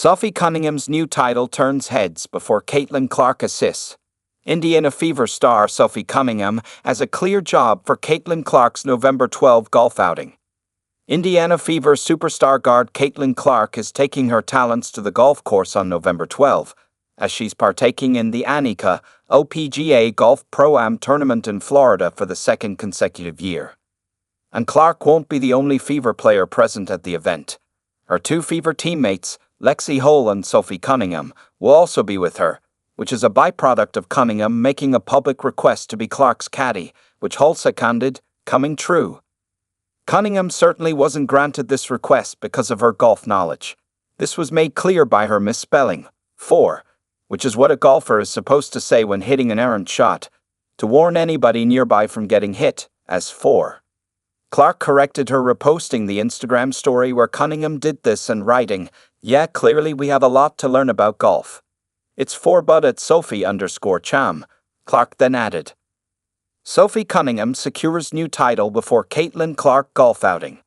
Sophie Cunningham's new title turns heads before Caitlin Clark assists. Indiana Fever star Sophie Cunningham has a clear job for Caitlin Clark's November 12 golf outing. Indiana Fever superstar guard Caitlin Clark is taking her talents to the golf course on November 12, as she's partaking in the Annika LPGA Golf Pro-Am tournament in Florida for the second consecutive year. And Clark won't be the only Fever player present at the event. Her two Fever teammates, Lexi Hole and Sophie Cunningham, will also be with her, which is a byproduct of Cunningham making a public request to be Clark's caddy, which Hole seconded, coming true. Cunningham certainly wasn't granted this request because of her golf knowledge. This was made clear by her misspelling, 4, which is what a golfer is supposed to say when hitting an errant shot, to warn anybody nearby from getting hit, as 4. Clark corrected her reposting the Instagram story where Cunningham did this and writing, "Yeah, clearly we have a lot to learn about golf. It's 4 but at Sophie_Cham, Clark then added. Sophie Cunningham secures new title before Caitlin Clark golf outing.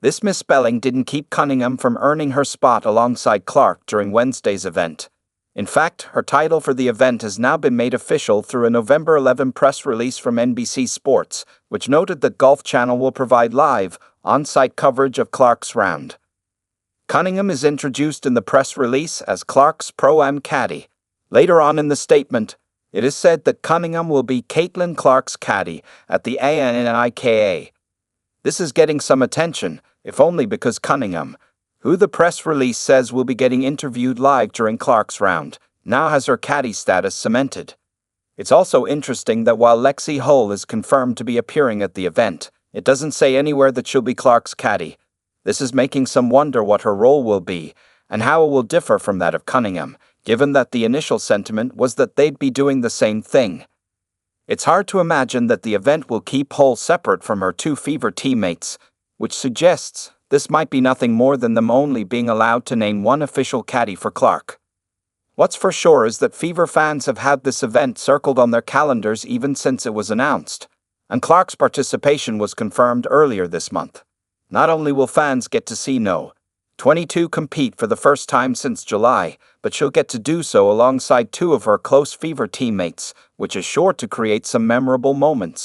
This misspelling didn't keep Cunningham from earning her spot alongside Clark during Wednesday's event. In fact, her title for the event has now been made official through a November 11 press release from NBC Sports, which noted that Golf Channel will provide live, on-site coverage of Clark's round. Cunningham is introduced in the press release as Clark's Pro-Am caddy. Later on in the statement, it is said that Cunningham will be Caitlin Clark's caddy at the Annika. This is getting some attention, if only because Cunningham, who the press release says will be getting interviewed live during Clark's round, now has her caddy status cemented. It's also interesting that while Lexi Hole is confirmed to be appearing at the event, it doesn't say anywhere that she'll be Clark's caddy. This is making some wonder what her role will be, and how it will differ from that of Cunningham, given that the initial sentiment was that they'd be doing the same thing. It's hard to imagine that the event will keep Hole separate from her two Fever teammates, which suggests this might be nothing more than them only being allowed to name one official caddy for Clark. What's for sure is that Fever fans have had this event circled on their calendars even since it was announced, and Clark's participation was confirmed earlier this month. Not only will fans get to see No. 22 compete for the first time since July, but she'll get to do so alongside two of her close Fever teammates, which is sure to create some memorable moments.